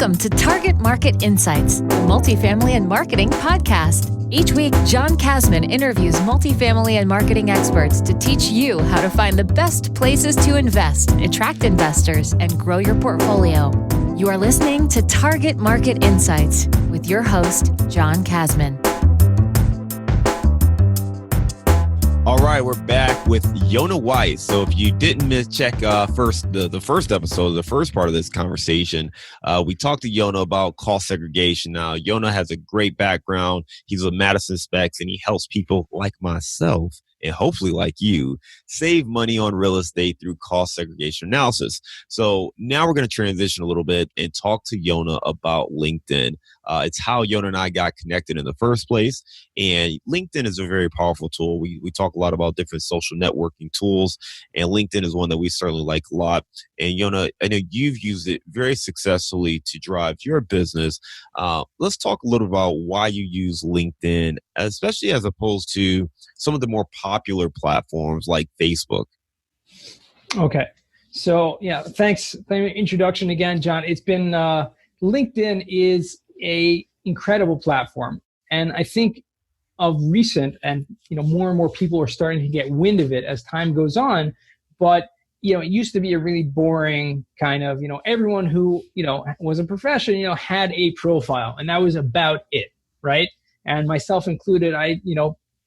Welcome to Target Market Insights, the multifamily and marketing podcast. Each week, John Kasman interviews multifamily and marketing experts to teach you how to find the best places to invest, attract investors, and grow your portfolio. You are listening to Target Market Insights with your host, John Kasman. All right, we're back with Yonah Weiss. So if you didn't check the first episode, the first part of this conversation, we talked to Yonah about cost segregation. Now, Yonah has a great background. He's with Madison Specs, and he helps people like myself and hopefully like you save money on real estate through cost segregation analysis. So now we're going to transition a little bit and talk to Yonah about LinkedIn. It's how Yonah and I got connected in the first place. And LinkedIn is a very powerful tool. We talk a lot about different social networking tools, and LinkedIn is one that we certainly like a lot. And Yonah, I know you've used it very successfully to drive your business. Let's talk a little about why you use LinkedIn, especially as opposed to some of the more popular platforms like Facebook. Okay. So yeah, thanks for the introduction again, John. It's been, LinkedIn is a incredible platform. And I think of recent, and more and more people are starting to get wind of it as time goes on. But it used to be a really boring kind of, everyone who, was a professional, had a profile, and that was about it, right? And myself included, I,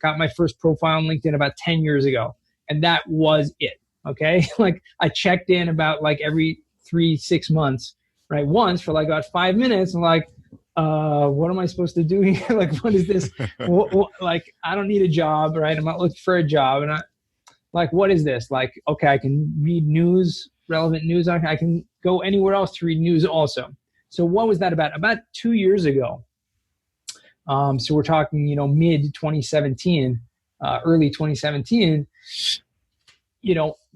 got my first profile on LinkedIn about 10 years ago, and that was it. Okay. Like I checked in about like every 3-6 months, right? Once for like about 5 minutes. I'm like, what am I supposed to do here? Like, what is this? Like, I don't need a job, right? I'm not looking for a job. And I like, what is this? Like, okay, I can read news, relevant news. I can go anywhere else to read news also. So what was that about? About 2 years ago. So we're talking, mid 2017, early 2017,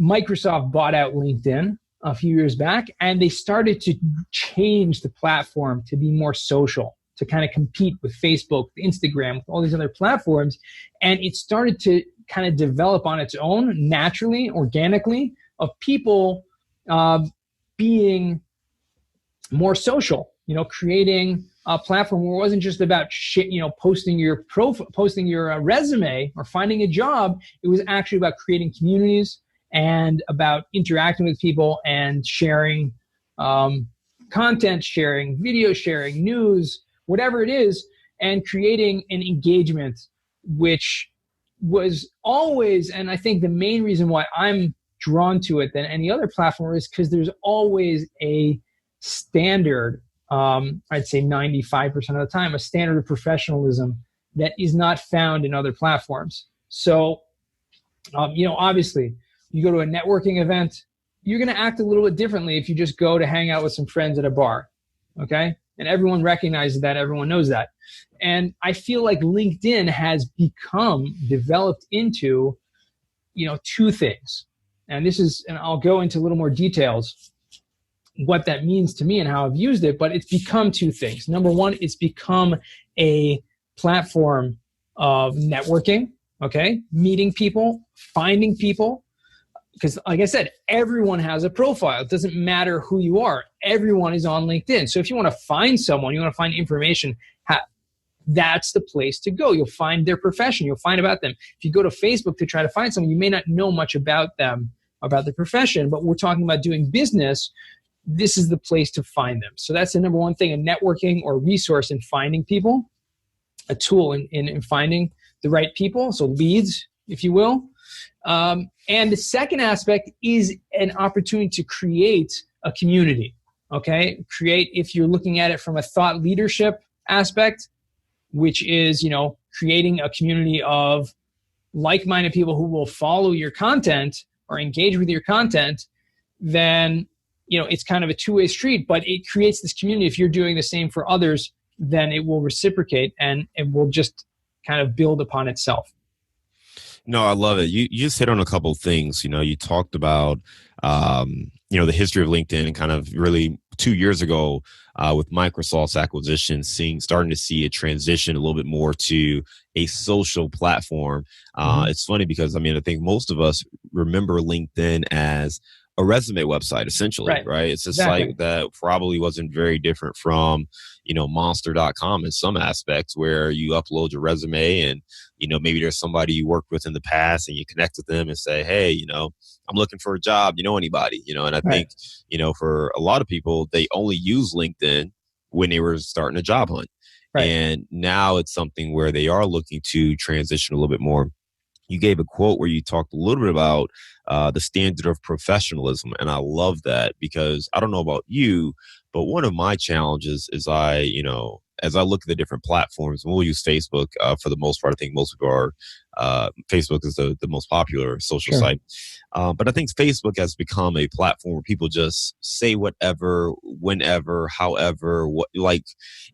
Microsoft bought out LinkedIn a few years back, and they started to change the platform to be more social, to kind of compete with Facebook, Instagram, with all these other platforms. And it started to kind of develop on its own, naturally, organically, of people being more social, creating a platform where it wasn't just about posting your resume or finding a job. It was actually about creating communities and about interacting with people and sharing content, sharing video, sharing news, whatever it is, and creating an engagement, which was always, and I think the main reason why I'm drawn to it than any other platform is because there's always a standard, I'd say 95% of the time, a standard of professionalism that is not found in other platforms. So, obviously, you go to a networking event, you're going to act a little bit differently if you just go to hang out with some friends at a bar, okay? And everyone recognizes that, everyone knows that. And I feel like LinkedIn has developed into, two things. And I'll go into a little more details what that means to me and how I've used it, but it's become two things. Number one, it's become a platform of networking, okay? Meeting people, finding people, because like I said, everyone has a profile. It doesn't matter who you are. Everyone is on LinkedIn. So if you want to find someone, you want to find information, that's the place to go. You'll find their profession. You'll find about them. If you go to Facebook to try to find someone, you may not know much about them, about the profession, but we're talking about doing business. This is the place to find them. So that's the number one thing, a networking or resource in finding people, a tool in finding the right people, so leads, if you will. And the second aspect is an opportunity to create a community, okay? If you're looking at it from a thought leadership aspect, which is, creating a community of like-minded people who will follow your content or engage with your content, then it's kind of a two-way street, but it creates this community. If you're doing the same for others, then it will reciprocate and it will just kind of build upon itself. No, I love it. You just hit on a couple of things. You talked about, the history of LinkedIn and kind of really 2 years ago with Microsoft's acquisition, starting to see a transition a little bit more to a social platform. It's funny because, I think most of us remember LinkedIn as a resume website, essentially, right? It's a site that probably wasn't very different from, monster.com in some aspects, where you upload your resume and, maybe there's somebody you worked with in the past and you connect with them and say, hey, I'm looking for a job. You know anybody, and I think, for a lot of people, they only use LinkedIn when they were starting a job hunt. And now it's something where they are looking to transition a little bit more. You gave a quote where you talked a little bit about the standard of professionalism. And I love that, because I don't know about you, but one of my challenges is as I look at the different platforms, and we'll use Facebook for the most part. I think most people are, Facebook is the most popular social site. But I think Facebook has become a platform where people just say whatever, whenever, however,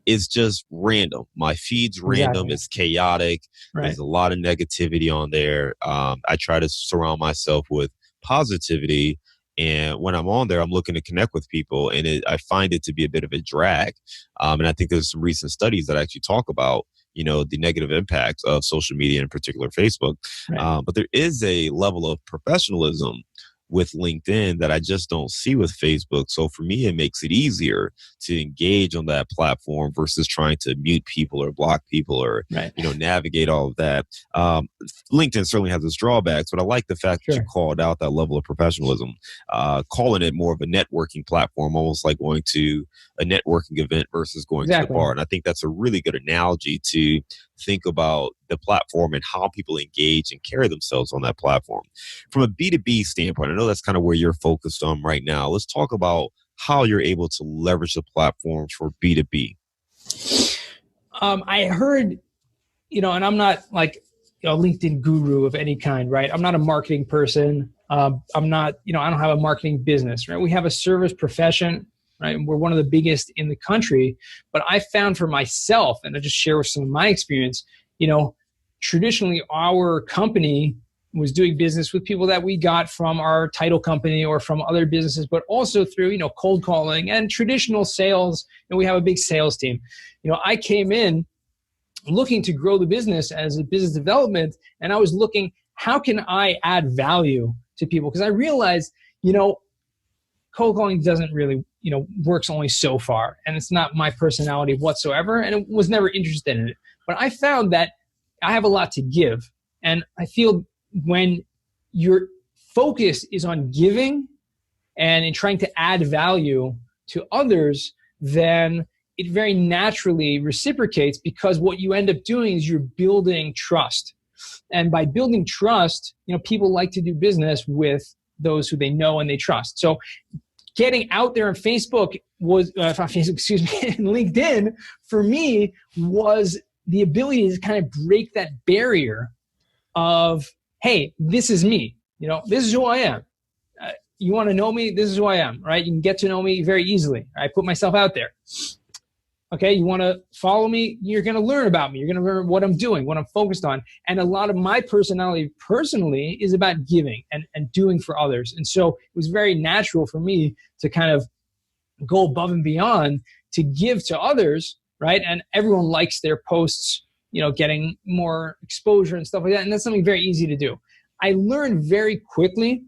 it's just random. My feed's random. It's chaotic. There's a lot of negativity on there. I try to surround myself with positivity. And when I'm on there, I'm looking to connect with people, and I find it to be a bit of a drag. And I think there's some recent studies that actually talk about, the negative impacts of social media, in particular Facebook. But there is a level of professionalism with LinkedIn that I just don't see with Facebook. So for me, it makes it easier to engage on that platform versus trying to mute people or block people or, navigate all of that. LinkedIn certainly has its drawbacks, but I like the fact that you called out that level of professionalism, calling it more of a networking platform, almost like going to a networking event versus going to the bar. And I think that's a really good analogy to think about the platform and how people engage and carry themselves on that platform. From a B2B standpoint, I know that's kind of where you're focused on right now. Let's talk about how you're able to leverage the platform for B2B. I heard, and I'm not like a LinkedIn guru of any kind, right? I'm not a marketing person. I'm not, I don't have a marketing business, right? We have a service profession, right? We're one of the biggest in the country. But I found for myself, and I just share with some of my experience, traditionally our company was doing business with people that we got from our title company or from other businesses, but also through, cold calling and traditional sales. And we have a big sales team. I came in looking to grow the business as a business development, and I was looking, how can I add value to people? Because I realized, cold calling doesn't really, works only so far, and it's not my personality whatsoever, and I was never interested in it. But I found that I have a lot to give, and I feel when your focus is on giving and in trying to add value to others, then it very naturally reciprocates, because what you end up doing is you're building trust. And by building trust, people like to do business with those who they know and they trust. So getting out there on Facebook was, in LinkedIn, for me, was the ability to kind of break that barrier of, hey, this is me. This is who I am. You want to know me? This is who I am, right? You can get to know me very easily. I put myself out there. Okay, you want to follow me? You're going to learn about me. You're going to learn what I'm doing, what I'm focused on. And a lot of my personality personally is about giving and doing for others. And so it was very natural for me to kind of go above and beyond to give to others, right? And everyone likes their posts, getting more exposure and stuff like that. And that's something very easy to do. I learned very quickly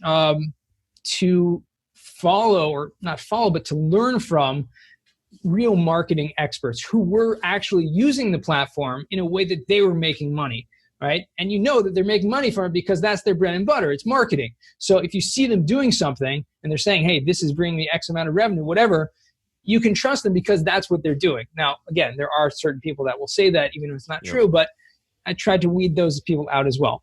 to follow, or not follow, but to learn from real marketing experts who were actually using the platform in a way that they were making money, right? And that they're making money from it because that's their bread and butter. It's marketing. So if you see them doing something and they're saying, hey, this is bringing me X amount of revenue, whatever, you can trust them because that's what they're doing. Now, again, there are certain people that will say that even if it's not true, but I tried to weed those people out as well.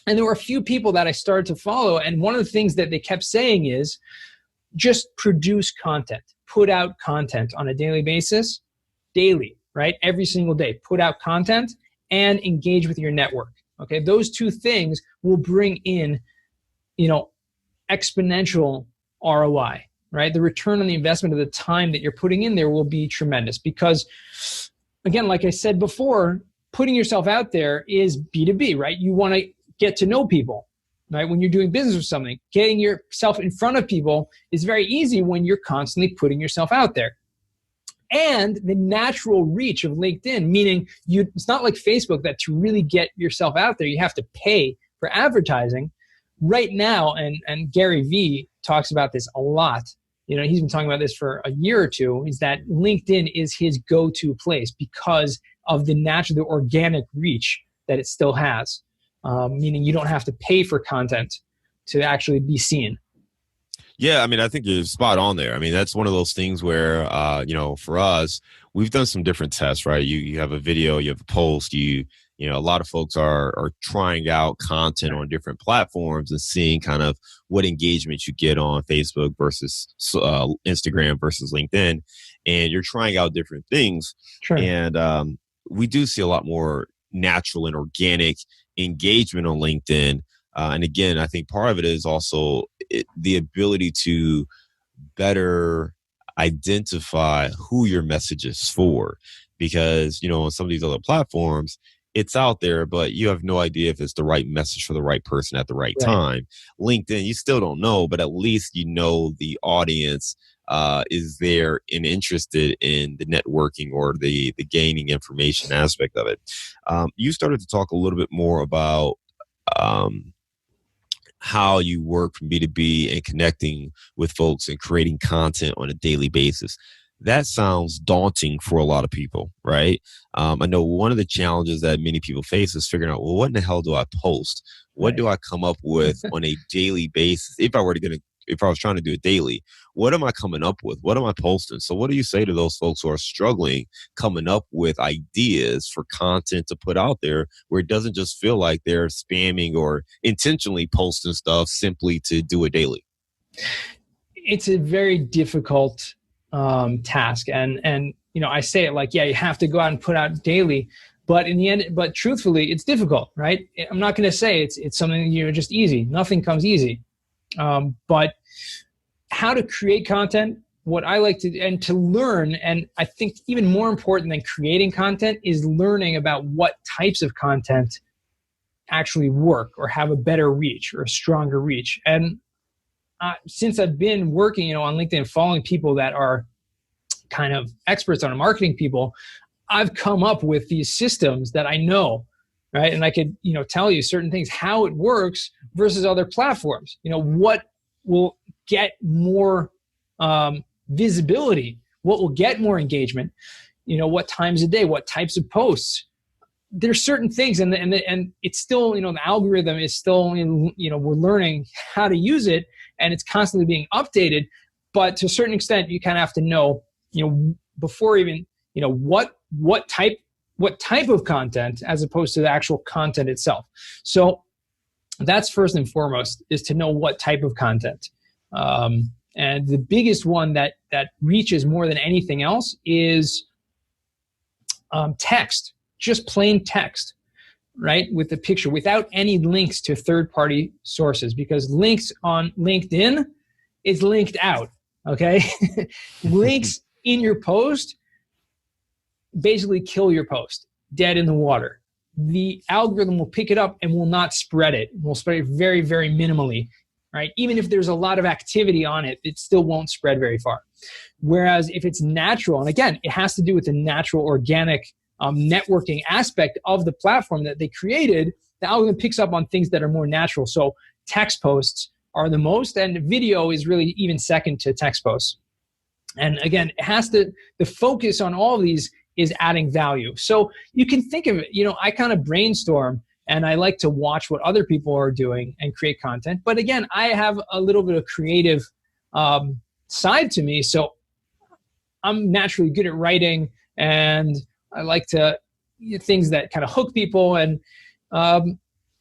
And there were a few people that I started to follow. And one of the things that they kept saying is just produce content. Put out content on a daily basis, right? Every single day, put out content and engage with your network. Okay. Those two things will bring in, exponential ROI, right? The return on the investment of the time that you're putting in there will be tremendous because, again, like I said before, putting yourself out there is B2B, right? You want to get to know people. Right? When you're doing business with something, getting yourself in front of people is very easy when you're constantly putting yourself out there. And the natural reach of LinkedIn, meaning it's not like Facebook that to really get yourself out there, you have to pay for advertising. right now, and Gary Vee talks about this a lot, he's been talking about this for a year or two, is that LinkedIn is his go-to place because of the natural, the organic reach that it still has, meaning you don't have to pay for content to actually be seen. Yeah, I mean, I think you're spot on there. I mean, that's one of those things where, for us, we've done some different tests, right? You have a video, you have a post, a lot of folks are trying out content on different platforms and seeing kind of what engagement you get on Facebook versus Instagram versus LinkedIn. And you're trying out different things. Sure. And we do see a lot more natural and organic engagement on LinkedIn. And again, I think part of it is also the ability to better identify who your message is for. Because, on some of these other platforms, it's out there, but you have no idea if it's the right message for the right person at the right time. LinkedIn, you still don't know, but at least the audience is there and interested in the networking or the gaining information aspect of it. You started to talk a little bit more about how you work from B2B and connecting with folks and creating content on a daily basis. That sounds daunting for a lot of people, right? I know one of the challenges that many people face is figuring out, well, what in the hell do I post? What do I come up with on a daily basis? If I was trying to do it daily, what am I coming up with? What am I posting? So what do you say to those folks who are struggling coming up with ideas for content to put out there where it doesn't just feel like they're spamming or intentionally posting stuff simply to do it daily? It's a very difficult task. And I say it like, you have to go out and put out daily, but in the end, but truthfully, it's difficult, right? I'm not going to say it's something, just easy. Nothing comes easy. But how to create content, what I like to, and to learn, and I think even more important than creating content is learning about what types of content actually work or have a better reach or a stronger reach. And since I've been working, on LinkedIn, following people that are kind of experts on marketing people, I've come up with these systems that I know, right? And I could, tell you certain things, how it works versus other platforms. What will get more visibility, what will get more engagement, what times a day, what types of posts. There's certain things, and it's still, the algorithm is still, we're learning how to use it, and it's constantly being updated. But to a certain extent, you kind of have to know, before even, what type of content, as opposed to the actual content itself. So that's first and foremost, is to know what type of content. And the biggest one that reaches more than anything else is text. Just plain text, right? With the picture, without any links to third-party sources, because links on LinkedIn is linked out, okay? Links in your post basically kill your post, dead in the water. The algorithm will pick it up and will not spread it. Will spread it very, very minimally, right? Even if there's a lot of activity on it, it still won't spread very far. Whereas if it's natural, and again, it has to do with the natural, organic networking aspect of the platform that they created, the algorithm picks up on things that are more natural. So text posts are the most, and video is really even second to text posts. And again, the focus on all of these is adding value. So you can think of it, I kind of brainstorm and I like to watch what other people are doing and create content. But again, I have a little bit of creative side to me. So I'm naturally good at writing, and I like to things that kind of hook people, and I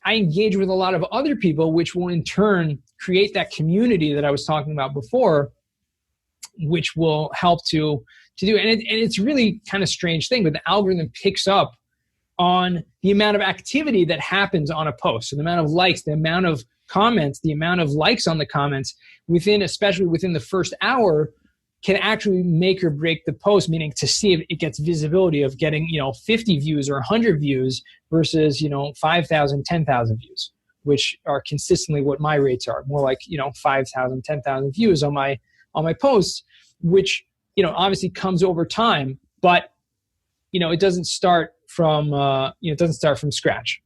engage with a lot of other people, which will in turn create that community that I was talking about before, which will help to do. And it's really kind of strange thing, but the algorithm picks up on the amount of activity that happens on a post. So the amount of likes, the amount of comments, the amount of likes on the comments especially within the first hour, can actually make or break the post, meaning to see if it gets visibility of getting, 50 views or 100 views versus, 5,000, 10,000 views, which are consistently what my rates are, more like, 5,000, 10,000 views on my posts, which, obviously comes over time, but, it doesn't start from, scratch.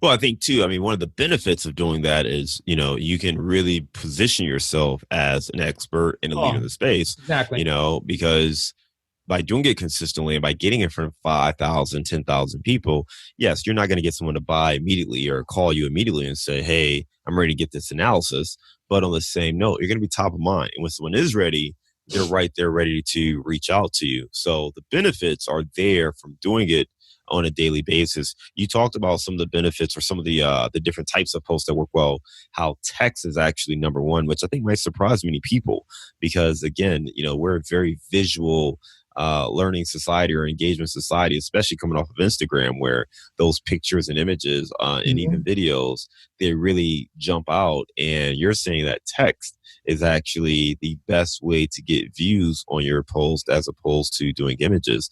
Well, I think too, I mean, one of the benefits of doing that is, you can really position yourself as an expert and a leader in the space, Exactly. Because by doing it consistently and by getting in front of 5,000, 10,000 people, yes, you're not going to get someone to buy immediately or call you immediately and say, hey, I'm ready to get this analysis. But on the same note, you're going to be top of mind. And when someone is ready, they're right there ready to reach out to you. So the benefits are there from doing it on a daily basis. You talked about some of the benefits or some of the different types of posts that work well, how text is actually number one, which I think might surprise many people because, again, we're a very visual learning society or engagement society, especially coming off of Instagram, where those pictures and images and even videos, they really jump out. And you're saying that text is actually the best way to get views on your post as opposed to doing images.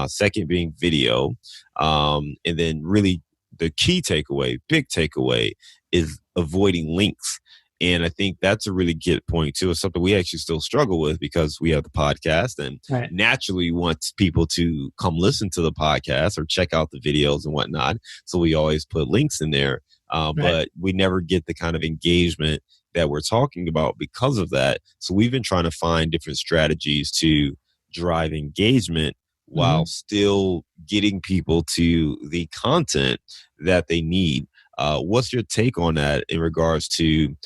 Second being video. And then really the key takeaway, big takeaway, is avoiding links. And I think that's a really good point too. It's something we actually still struggle with because we have the podcast and naturally want people to come listen to the podcast or check out the videos and whatnot. So we always put links in there, but we never get the kind of engagement that we're talking about because of that. So we've been trying to find different strategies to drive engagement while still getting people to the content that they need. What's your take on that in regards to,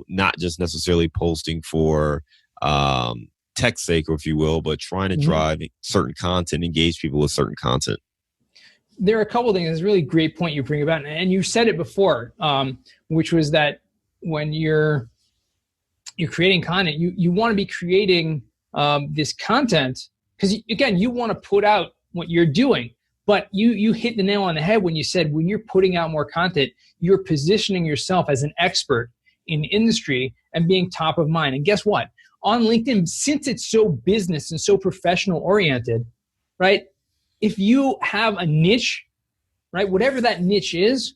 not just necessarily posting for tech's sake, or if you will, but trying to drive certain content, engage people with certain content? There are a couple of things. It's a really great point you bring about. And you said it before, which was that when you're creating content, you want to be creating this content because, again, you want to put out what you're doing. But you hit the nail on the head when you said when you're putting out more content, you're positioning yourself as an expert in the industry and being top of mind. And guess what? On LinkedIn, since it's so business and so professional oriented, right? If you have a niche, right, whatever that niche is,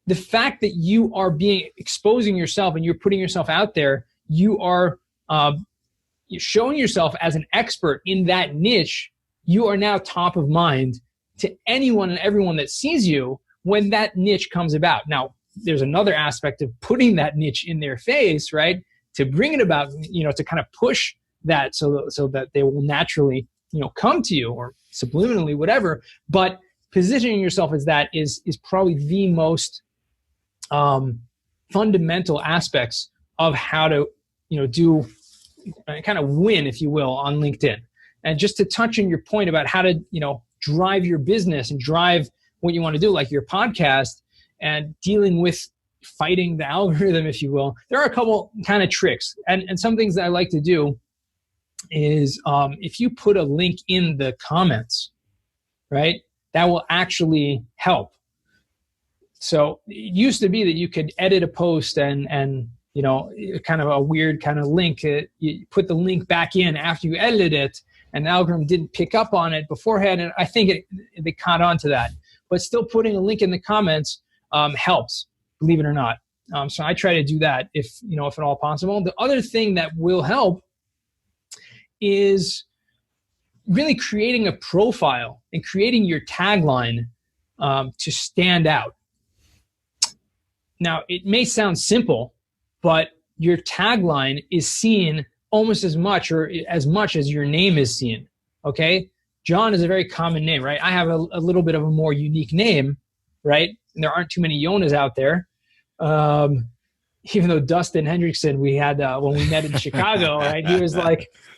the fact that you are exposing yourself and you're putting yourself out there, you are you're showing yourself as an expert in that niche. You are now top of mind to anyone and everyone that sees you when that niche comes about. Now, there's another aspect of putting that niche in their face, right? To bring it about, to kind of push that so that they will naturally, come to you or subliminally, whatever. But positioning yourself as that is probably the most fundamental aspects of how to, do kind of win, if you will, on LinkedIn. And just to touch on your point about how to, drive your business and drive what you want to do, like your podcast and dealing with fighting the algorithm, if you will, there are a couple kind of tricks. And some things that I like to do is if you put a link in the comments, right, that will actually help. So it used to be that you could edit a post and kind of a weird kind of link. You put the link back in after you edited it, and the algorithm didn't pick up on it beforehand. And I think they caught on to that. But still putting a link in the comments helps, believe it or not. So I try to do that if at all possible. The other thing that will help is really creating a profile and creating your tagline to stand out. Now, it may sound simple, but your tagline is seen almost as much as your name is seen, okay? John is a very common name, right? I have a little bit of a more unique name, right? And there aren't too many Yonahs out there. Even though Dustin Hendrickson, we had when we met in Chicago, right?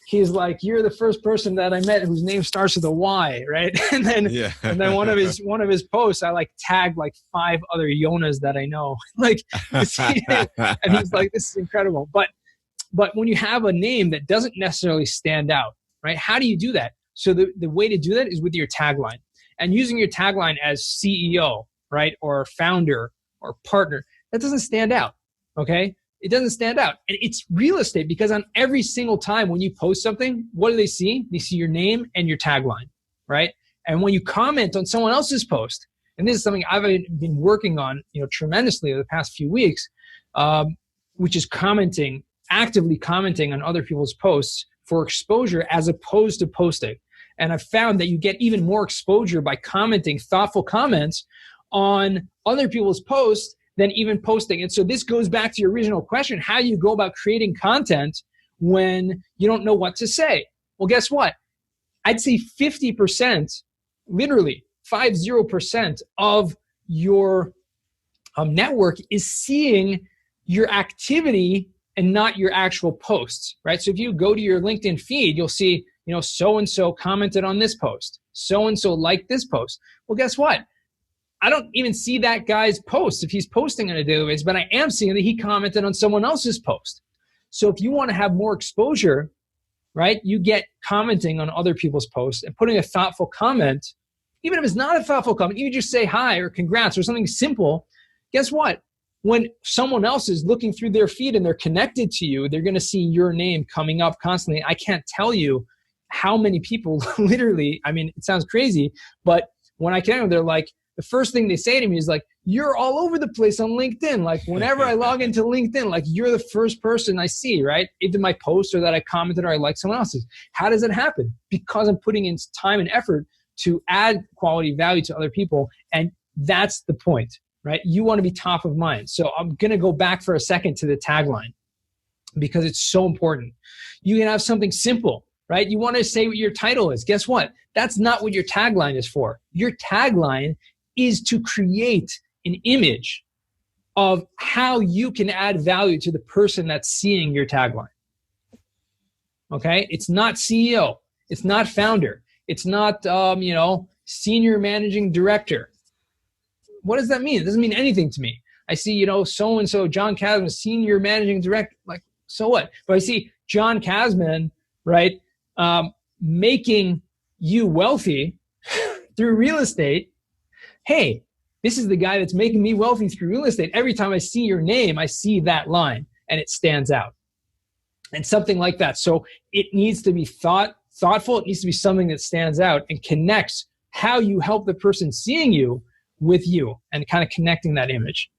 He's like, you're the first person that I met whose name starts with a Y, right? And then one of his posts, I tagged 5 other Yonahs that I know, and he's like, this is incredible. But when you have a name that doesn't necessarily stand out, right? How do you do that? So the way to do that is with your tagline, and using your tagline as CEO, right, or founder or partner. That doesn't stand out. Okay, it doesn't stand out, and it's real estate because on every single time when you post something, what do they see? They see your name and your tagline, right? And when you comment on someone else's post, and this is something I've been working on, tremendously over the past few weeks, which is actively commenting on other people's posts for exposure as opposed to posting. And I've found that you get even more exposure by commenting thoughtful comments on other people's posts than even posting. And so this goes back to your original question, how you go about creating content when you don't know what to say. Well, guess what? I'd say 50%, literally 50% of your network is seeing your activity and not your actual posts, right? So if you go to your LinkedIn feed, you'll see, so-and-so commented on this post. So-and-so liked this post. Well, guess what? I don't even see that guy's post if he's posting on a daily basis, but I am seeing that he commented on someone else's post. So if you want to have more exposure, right, you get commenting on other people's posts and putting a thoughtful comment. Even if it's not a thoughtful comment, you just say hi or congrats or something simple. Guess what? When someone else is looking through their feed and they're connected to you, they're going to see your name coming up constantly. I can't tell you how many people literally, I mean, it sounds crazy, but when I connect with them, they're like, the first thing they say to me is like, you're all over the place on LinkedIn. Like whenever I log into LinkedIn, like you're the first person I see, right? Either my post or that I commented or I like someone else's. How does it happen? Because I'm putting in time and effort to add quality value to other people. And that's the point, right? You want to be top of mind. So I'm going to go back for a second to the tagline because it's so important. You can have something simple, right? You want to say what your title is. Guess what? That's not what your tagline is for. Your tagline is to create an image of how you can add value to the person that's seeing your tagline. Okay? It's not CEO. It's not founder. It's not, senior managing director. What does that mean? It doesn't mean anything to me. I see, so-and-so, John Casman, senior managing director. Like, so what? But I see John Casman, right, making you wealthy through real estate. Hey, this is the guy that's making me wealthy through real estate. Every time I see your name, I see that line and it stands out. And something like that. So it needs to be thoughtful. It needs to be something that stands out and connects how you help the person seeing you with you and kind of connecting that image.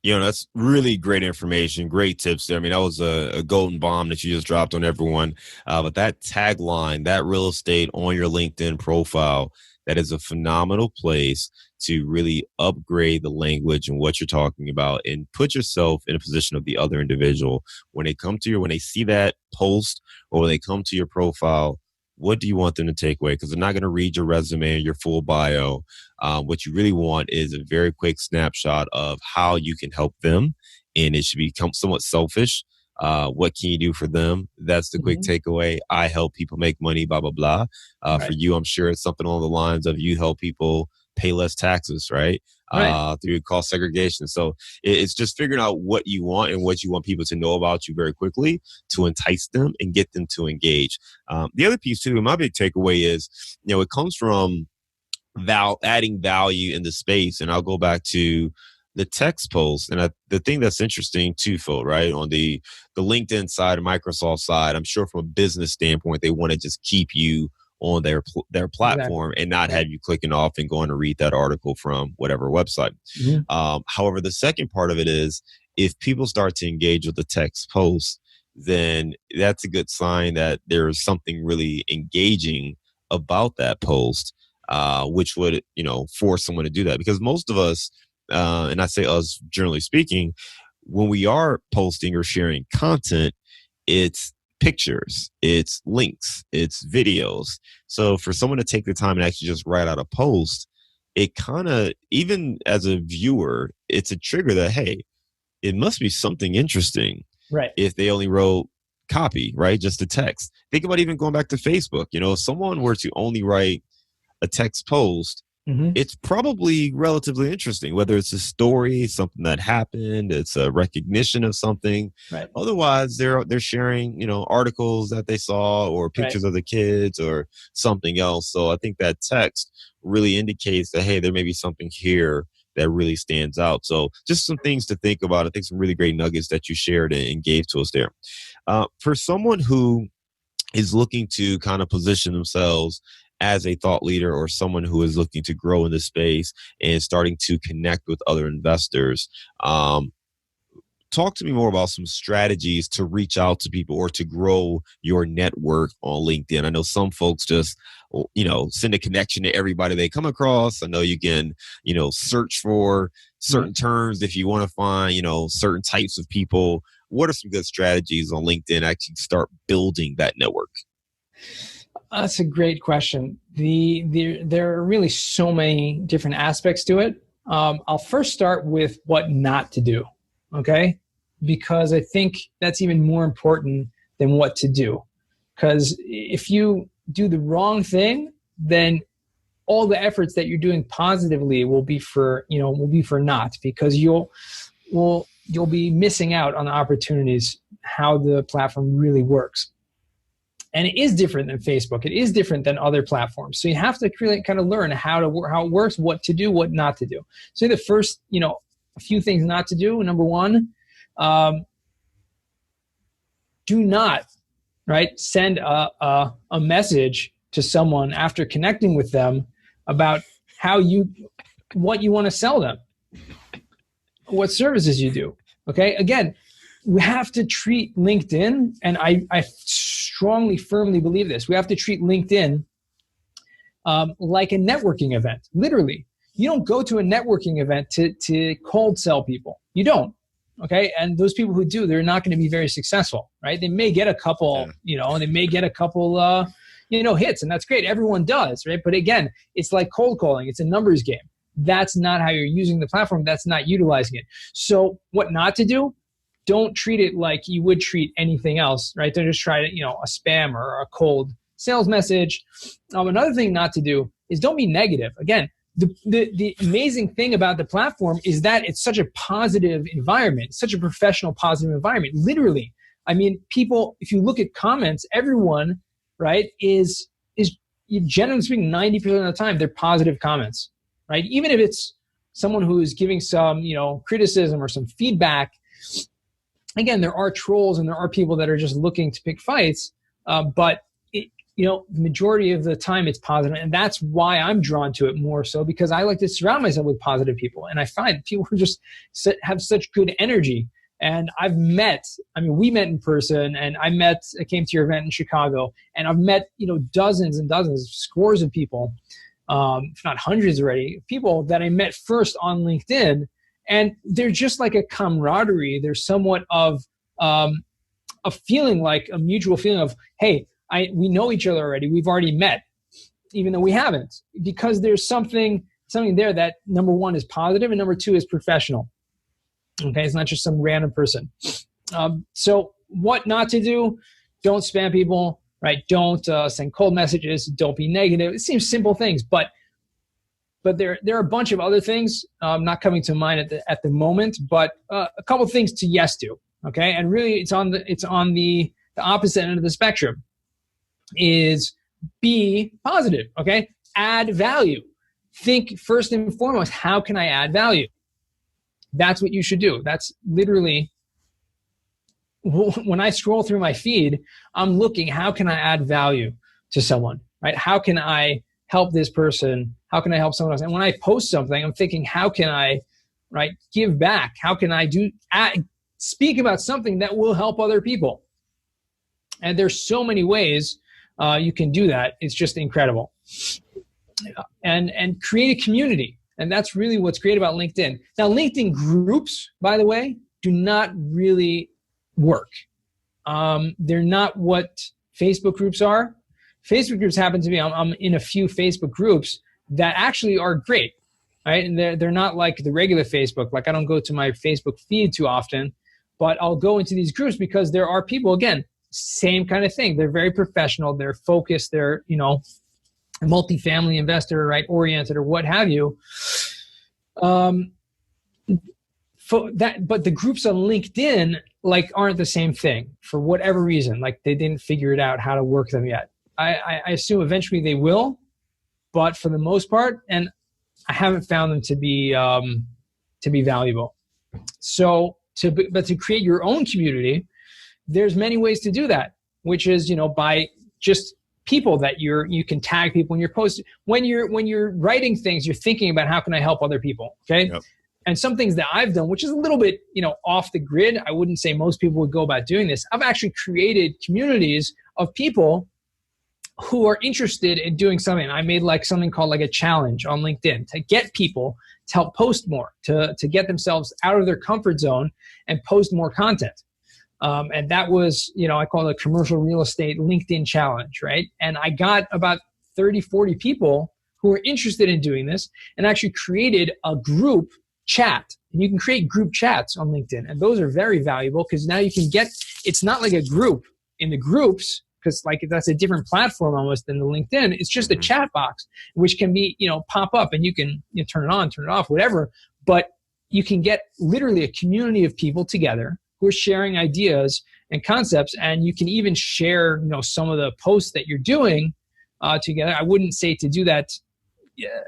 That's really great information, great tips there. I mean, that was a golden bomb that you just dropped on everyone. But that tagline, that real estate on your LinkedIn profile, that is a phenomenal place to really upgrade the language and what you're talking about and put yourself in a position of the other individual. When they come to you, when they see that post or when they come to your profile, what do you want them to take away? Because they're not going to read your resume or your full bio. What you really want is a very quick snapshot of how you can help them. And it should become somewhat selfish. What can you do for them? That's the quick takeaway. I help people make money, blah, blah, blah. Right. For you, I'm sure it's something along the lines of you help people pay less taxes, right? Through cost segregation. So it's just figuring out what you want and what you want people to know about you very quickly to entice them and get them to engage. The other piece too, my big takeaway is, it comes from adding value in the space. And I'll go back to the text post. And the thing that's interesting twofold, right? On the LinkedIn side and Microsoft side, I'm sure from a business standpoint, they want to just keep you on their platform and not have you clicking off and going to read that article from whatever website. However, the second part of it is if people start to engage with the text post, then that's a good sign that there's something really engaging about that post, which would, force someone to do that. Because most of us, and I say us generally speaking, when we are posting or sharing content, it's pictures, it's links, it's videos. So for someone to take the time and actually just write out a post, it kind of, even as a viewer, it's a trigger that, hey, it must be something interesting. Right. If they only wrote copy, right? Just a text. Think about even going back to Facebook. If someone were to only write a text post, it's probably relatively interesting, whether it's a story, something that happened, it's a recognition of something. Right. Otherwise, they're sharing, articles that they saw or pictures of the kids or something else. So I think that text really indicates that, hey, there may be something here that really stands out. So just some things to think about. I think some really great nuggets that you shared and gave to us there. For someone who is looking to kind of position themselves as a thought leader or someone who is looking to grow in this space and starting to connect with other investors, talk to me more about some strategies to reach out to people or to grow your network on LinkedIn. I know some folks just, send a connection to everybody they come across. I know you can, search for certain terms if you want to find, certain types of people. What are some good strategies on LinkedIn to actually start building that network? That's a great question. There are really so many different aspects to it. I'll first start with what not to do, okay? Because I think that's even more important than what to do. Because if you do the wrong thing, then all the efforts that you're doing positively will be for naught, because you'll be missing out on the opportunities, how the platform really works. And it is different than Facebook. It is different than other platforms. So you have to really kind of learn how it works, what to do, what not to do. So the first, a few things not to do. Number one, do not, send a message to someone after connecting with them about what you want to sell them, what services you do. Okay. Again, we have to treat LinkedIn, and I strongly, firmly believe this. We have to treat LinkedIn like a networking event. Literally, you don't go to a networking event to cold sell people. You don't. Okay, and those people who do, they're not going to be very successful, right? They may get a couple, they may get a couple, hits, and that's great. Everyone does, right? But again, it's like cold calling. It's a numbers game. That's not how you're using the platform. That's not utilizing it. So what not to do? Don't treat it like you would treat anything else, right? Don't just try to, a spam or a cold sales message. Another thing not to do is don't be negative. Again, the amazing thing about the platform is that it's such a positive environment, such a professional, positive environment. Literally, I mean, people, if you look at comments, everyone, right, is generally speaking, 90% of the time, they're positive comments, right? Even if it's someone who is giving some, criticism or some feedback. Again, there are trolls and there are people that are just looking to pick fights, but the majority of the time it's positive, and that's why I'm drawn to it more so, because I like to surround myself with positive people, and I find people who just have such good energy. And we met in person, and I came to your event in Chicago, and I've met dozens and dozens, scores of people, if not hundreds already, people that I met first on LinkedIn. And they're just like a camaraderie. There's somewhat of a feeling, like a mutual feeling of, hey, we know each other already. We've already met, even though we haven't, because there's something there that, number one, is positive, and number two is professional. Okay, it's not just some random person. So what not to do? Don't spam people, right? Don't send cold messages. Don't be negative. It seems simple things, but there are a bunch of other things not coming to mind at the moment, but a couple things to yes to, okay? And really, it's on the opposite end of the spectrum. Is be positive, okay? Add value. Think first and foremost, how can I add value? That's what you should do. That's literally, when I scroll through my feed, I'm looking, how can I add value to someone, right? How can I help this person? How can I help someone else? And when I post something, I'm thinking, how can I, give back? How can I speak about something that will help other people? And there's so many ways you can do that. It's just incredible. And create a community. And that's really what's great about LinkedIn. Now, LinkedIn groups, by the way, do not really work. They're not what Facebook groups are. Facebook groups happen to be, I'm in a few Facebook groups that actually are great, right? And they're not like the regular Facebook. Like, I don't go to my Facebook feed too often, but I'll go into these groups because there are people, again, same kind of thing. They're very professional. They're focused. They're, a multifamily investor, right, oriented or what have you. But the groups on LinkedIn, aren't the same thing for whatever reason. They didn't figure it out how to work them yet. I assume eventually they will, but for the most part, and I haven't found them to be valuable. So to create your own community, there's many ways to do that, which is, by just people that you can tag people when you're posting. When you're writing things, you're thinking about how can I help other people, okay? Yep. And some things that I've done, which is a little bit, off the grid. I wouldn't say most people would go about doing this. I've actually created communities of people who are interested in doing something. I made like something called like a challenge on LinkedIn to get people to help post more, to get themselves out of their comfort zone and post more content. And that was, I call it a commercial real estate LinkedIn challenge, right? And I got about 30, 40 people who were interested in doing this and actually created a group chat. And you can create group chats on LinkedIn. And those are very valuable because now you can it's not like a group in the groups, because like that's a different platform almost than the LinkedIn. It's just a chat box, which can be, pop up and you can turn it on, turn it off, whatever. But you can get literally a community of people together who are sharing ideas and concepts. And you can even share, some of the posts that you're doing together. I wouldn't say to do that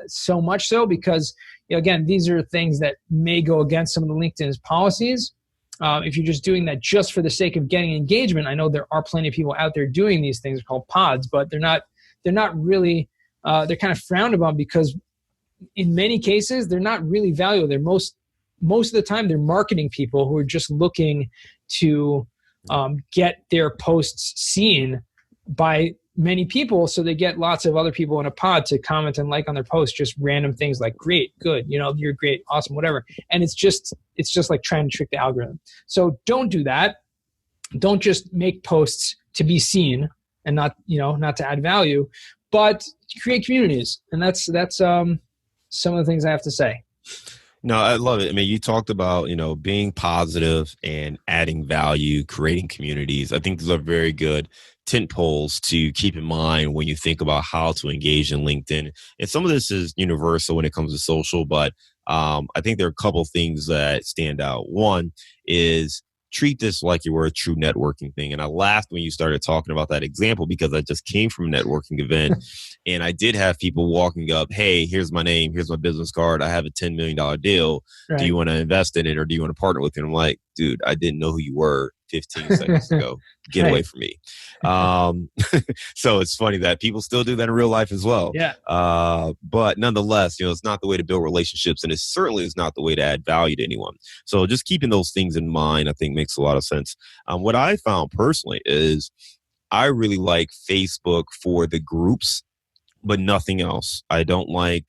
so much so because, again, these are things that may go against some of the LinkedIn's policies. If you're just doing that just for the sake of getting engagement, I know there are plenty of people out there doing these things called pods, but they're not really, they're kind of frowned upon because in many cases, they're not really valuable. They're most of the time, they're marketing people who are just looking to get their posts seen by many people, so they get lots of other people in a pod to comment and like on their posts, just random things like great, good, you're great, awesome, whatever. And it's just like trying to trick the algorithm. So don't do that. Don't just make posts to be seen and not to add value, but create communities. And that's some of the things I have to say. No, I love it. I mean, you talked about, being positive and adding value, creating communities. I think those are very good tent poles to keep in mind when you think about how to engage in LinkedIn. And some of this is universal when it comes to social, but I think there are a couple of things that stand out. One is treat this like you were a true networking thing. And I laughed when you started talking about that example because I just came from a networking event and I did have people walking up, hey, here's my name, here's my business card, I have a $10 million deal. Right. Do you want to invest in it or do you want to partner with it? I'm like, dude, I didn't know who you were 15 seconds ago. Get away from me. So it's funny that people still do that in real life as well. Yeah. But nonetheless, it's not the way to build relationships, and it certainly is not the way to add value to anyone. So just keeping those things in mind, I think makes a lot of sense. What I found personally is I really like Facebook for the groups, but nothing else. I don't like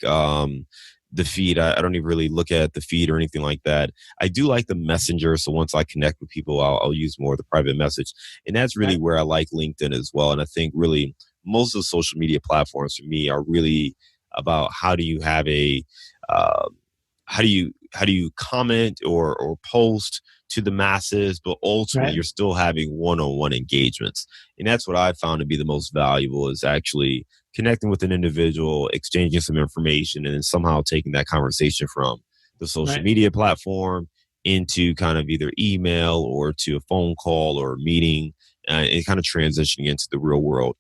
the feed. I don't even really look at the feed or anything like that. I do like the messenger. So once I connect with people, I'll use more of the private message. And that's really where I like LinkedIn as well. And I think really most of the social media platforms for me are really about how do you have how do you comment or post to the masses, but ultimately you're still having one-on-one engagements. And that's what I found to be the most valuable is actually connecting with an individual, exchanging some information, and then somehow taking that conversation from the social media platform into kind of either email or to a phone call or a meeting and kind of transitioning into the real world.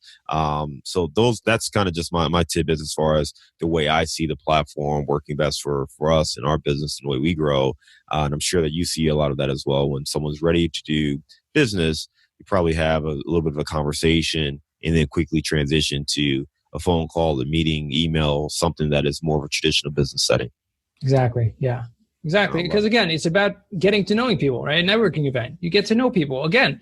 So that's kind of just my tidbits as far as the way I see the platform working best for us and our business and the way we grow. And I'm sure that you see a lot of that as well. When someone's ready to do business, you probably have a little bit of a conversation and then quickly transition to a phone call, a meeting, email, something that is more of a traditional business setting. Exactly. Yeah, exactly. Because again, it's about getting to knowing people, right? A networking event. You get to know people. Again,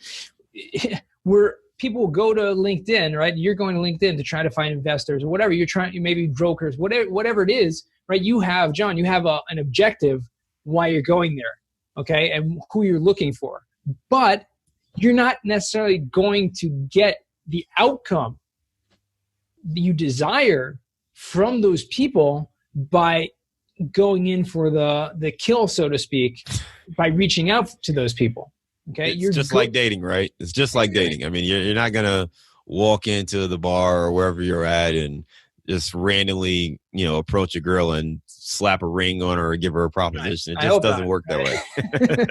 where people go to LinkedIn, right? You're going to LinkedIn to try to find investors or whatever you're trying, maybe brokers, whatever it is, right? You have, John, you have an objective why you're going there, okay? And who you're looking for. But you're not necessarily going to get the outcome you desire from those people by going in for the kill, so to speak, by reaching out to those people. Okay, it's just like dating, right? It's just like dating. I mean, you're not gonna walk into the bar or wherever you're at and just randomly, approach a girl and slap a ring on her or give her a proposition. It just doesn't work that way.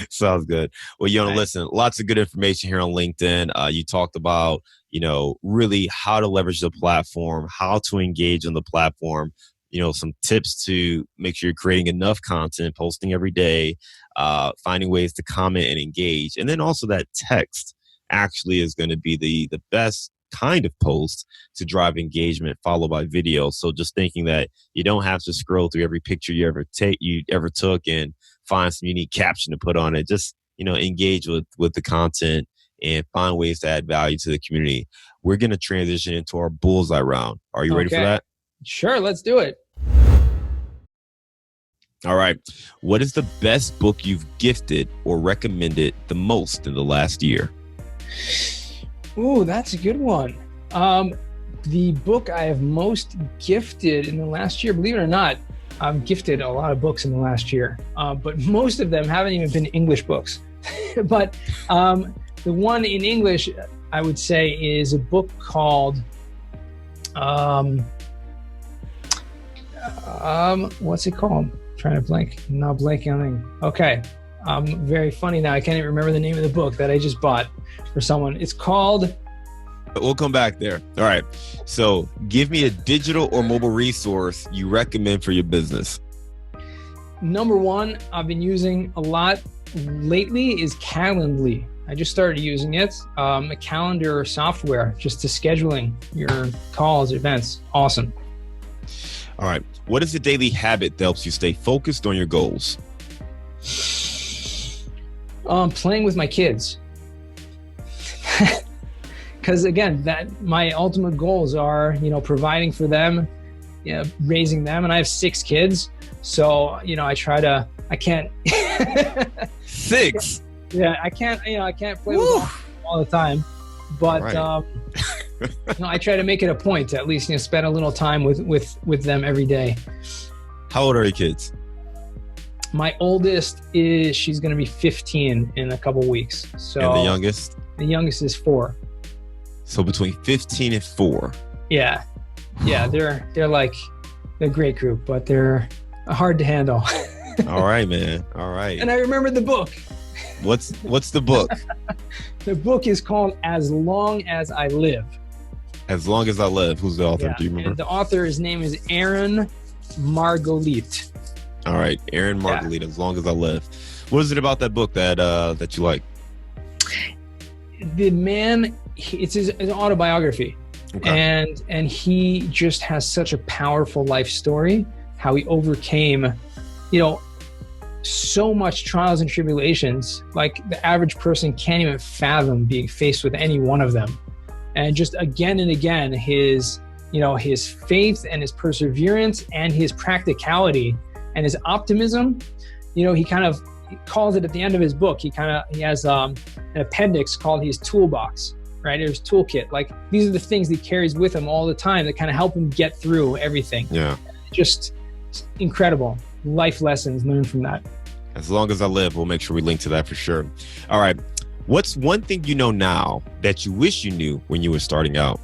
Sounds good. Well, Yonah, listen, lots of good information here on LinkedIn. You talked about, really how to leverage the platform, how to engage on the platform, some tips to make sure you're creating enough content, posting every day, finding ways to comment and engage. And then also that text actually is going to be the best kind of posts to drive engagement, followed by video. So just thinking that you don't have to scroll through every picture you ever took and find some unique caption to put on it. Just, engage with the content and find ways to add value to the community. We're going to transition into our bullseye round. Are you ready for that? Sure, let's do it. All right. What is the best book you've gifted or recommended the most in the last year? Ooh, that's a good one. The book I have most gifted in the last year, believe it or not, I've gifted a lot of books in the last year, but most of them haven't even been English books. But the one in English, I would say, is a book called, what's it called? Trying to blank, not blanking on anything. Okay. Very funny now. I can't even remember the name of the book that I just bought for someone. It's called... We'll come back there. All right. So give me a digital or mobile resource you recommend for your business. Number one, I've been using a lot lately is Calendly. I just started using it. A calendar software just to scheduling your calls, events. Awesome. All right. What is the daily habit that helps you stay focused on your goals? Playing with my kids. Because again, my ultimate goals are, providing for them, raising them. And I have 6 kids. So, I can't. 6? Yeah, I can't play with them all the time. But, right. I try to make it a point to at least, spend a little time with them every day. How old are your kids? My oldest she's going to be 15 in a couple weeks. So and the youngest? The youngest is 4. So between 15 and 4. Yeah. Yeah. They're a great group, but they're hard to handle. All right, man. All right. And I remember the book. What's the book? The book is called As Long as I Live. As Long as I Live. Who's the author? Yeah. Do you remember? And the author, his name is Aharon Margalit. All right. Aharon Margalit, As Long as I Live. What is it about that book that you like? The man, it's his autobiography. Okay. And he just has such a powerful life story, how he overcame, so much trials and tribulations, like the average person can't even fathom being faced with any one of them. And just again and again, his faith and his perseverance and his practicality and his optimism, he kind of calls it at the end of his book. He has an appendix called his toolbox, right? His toolkit. Like these are the things that he carries with him all the time that kind of help him get through everything. Yeah. Just incredible life lessons learned from that. As Long as I Live. We'll make sure we link to that for sure. All right. What's one thing you know now that you wish you knew when you were starting out?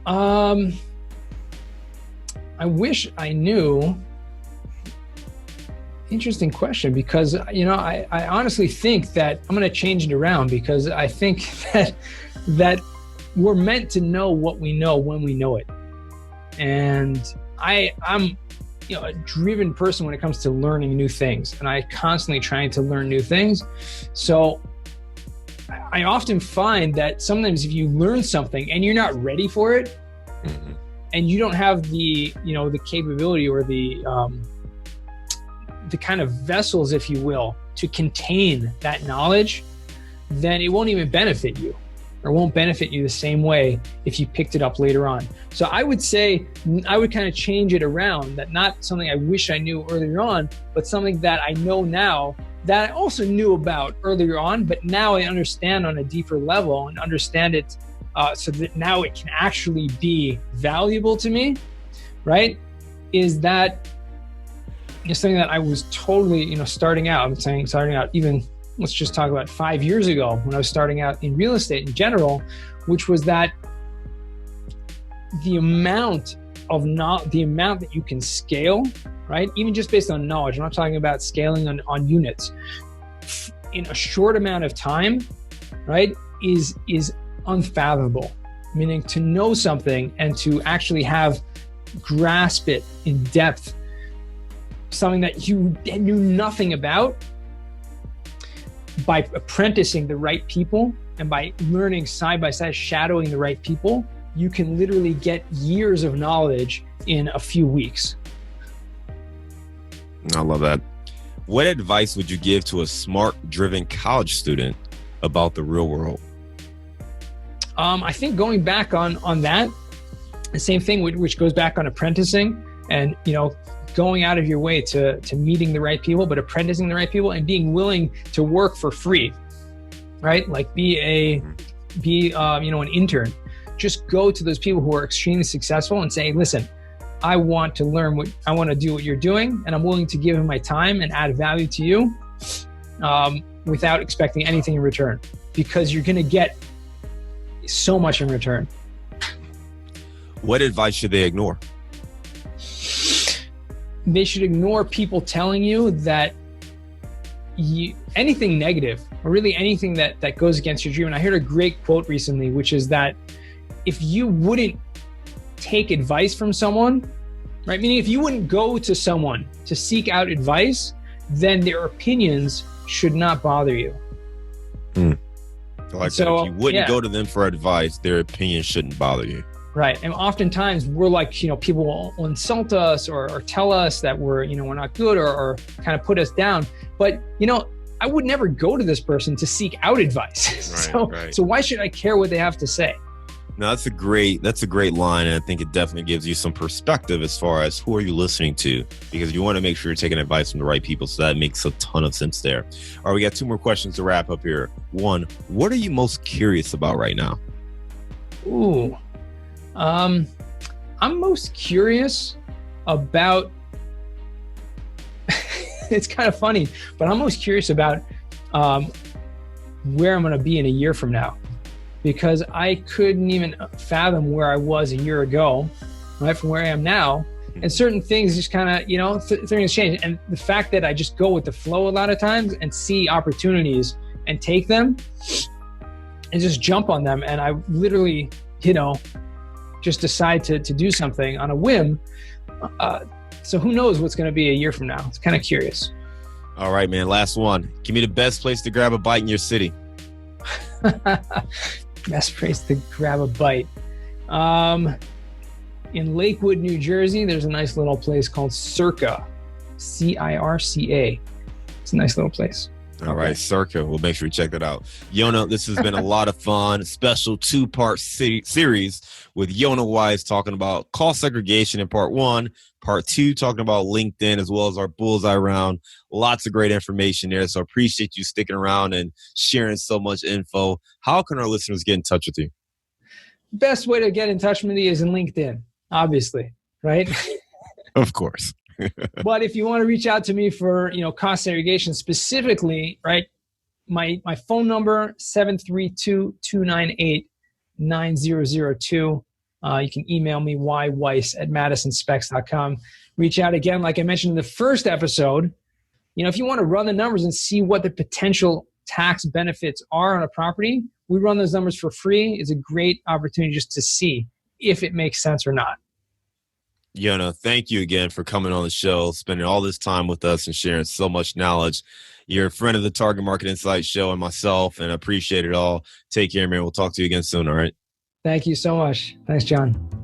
I wish I knew. Interesting question, because I honestly think that I'm going to change it around, because I think that we're meant to know what we know when we know it. And I'm a driven person when it comes to learning new things, and I constantly trying to learn new things. So I often find that sometimes if you learn something and you're not ready for it, mm-hmm. and you don't have the capability or the kind of vessels, if you will, to contain that knowledge, then it won't even benefit you, or won't benefit you the same way if you picked it up later on. So I would say I would kind of change it around, that not something I wish I knew earlier on, but something that I know now that I also knew about earlier on, but now I understand on a deeper level and understand it so that now it can actually be valuable to me, right? Is that something that I was totally, starting out, even, let's just talk about 5 years ago when I was starting out in real estate in general, which was that the amount that you can scale, right? Even just based on knowledge, I'm not talking about scaling on units, in a short amount of time, right? Is unfathomable. Meaning to know something and to actually grasp it in depth, something that you knew nothing about, by apprenticing the right people and by learning side by side, shadowing the right people, you can literally get years of knowledge in a few weeks. I love that. What advice would you give to a smart, driven college student about the real world? I think going back on that, the same thing, which goes back on apprenticing and, going out of your way to meeting the right people, but apprenticing the right people and being willing to work for free, right? Like be an intern. Just go to those people who are extremely successful and say, listen, I want to learn I want to do what you're doing, and I'm willing to give him my time and add value to you without expecting anything in return, because you're going to get so much in return. What advice should they ignore? They should ignore people telling you that anything negative, or really anything that goes against your dream. And I heard a great quote recently, which is that if you wouldn't take advice from someone, right? Meaning if you wouldn't go to someone to seek out advice, then their opinions should not bother you. I like that. If you wouldn't go to them for advice, their opinion shouldn't bother you. Right. And oftentimes we're like, people will insult us or tell us that we're not good or kind of put us down. But, I would never go to this person to seek out advice. So why should I care what they have to say? No, that's a great line. And I think it definitely gives you some perspective as far as who are you listening to, because you want to make sure you're taking advice from the right people. So that makes a ton of sense there. All right, we got 2 more questions to wrap up here. 1, what are you most curious about right now? Ooh. I'm most curious about, it's kind of funny, but I'm most curious about where I'm going to be in a year from now, because I couldn't even fathom where I was a year ago, right, from where I am now. And certain things just kind of, things change. And the fact that I just go with the flow a lot of times and see opportunities and take them and just jump on them. And I literally, just decide to do something on a whim. So who knows what's going to be a year from now? It's kind of curious. All right, man. Last one. Give me the best place to grab a bite in your city. Best place to grab a bite. In Lakewood, New Jersey, there's a nice little place called Circa. Circa. It's a nice little place. All right, Circa. We'll make sure we check that out. Yonah, this has been a lot of fun. Special 2-part series with Yonah Weiss talking about cost segregation in part 1. Part 2, talking about LinkedIn as well as our bullseye round. Lots of great information there. So I appreciate you sticking around and sharing so much info. How can our listeners get in touch with you? Best way to get in touch with me is in LinkedIn, obviously, right? Of course. But if you want to reach out to me for, cost segregation specifically, right? My phone number, 732-298-9002. You can email me, yweiss@madisonspecs.com. Reach out again. Like I mentioned in the first episode, if you want to run the numbers and see what the potential tax benefits are on a property, we run those numbers for free. It's a great opportunity just to see if it makes sense or not. Yonah, thank you again for coming on the show, spending all this time with us and sharing so much knowledge. You're a friend of the Target Market Insight Show and myself, and I appreciate it all. Take care, man. We'll talk to you again soon, all right? Thank you so much. Thanks, John.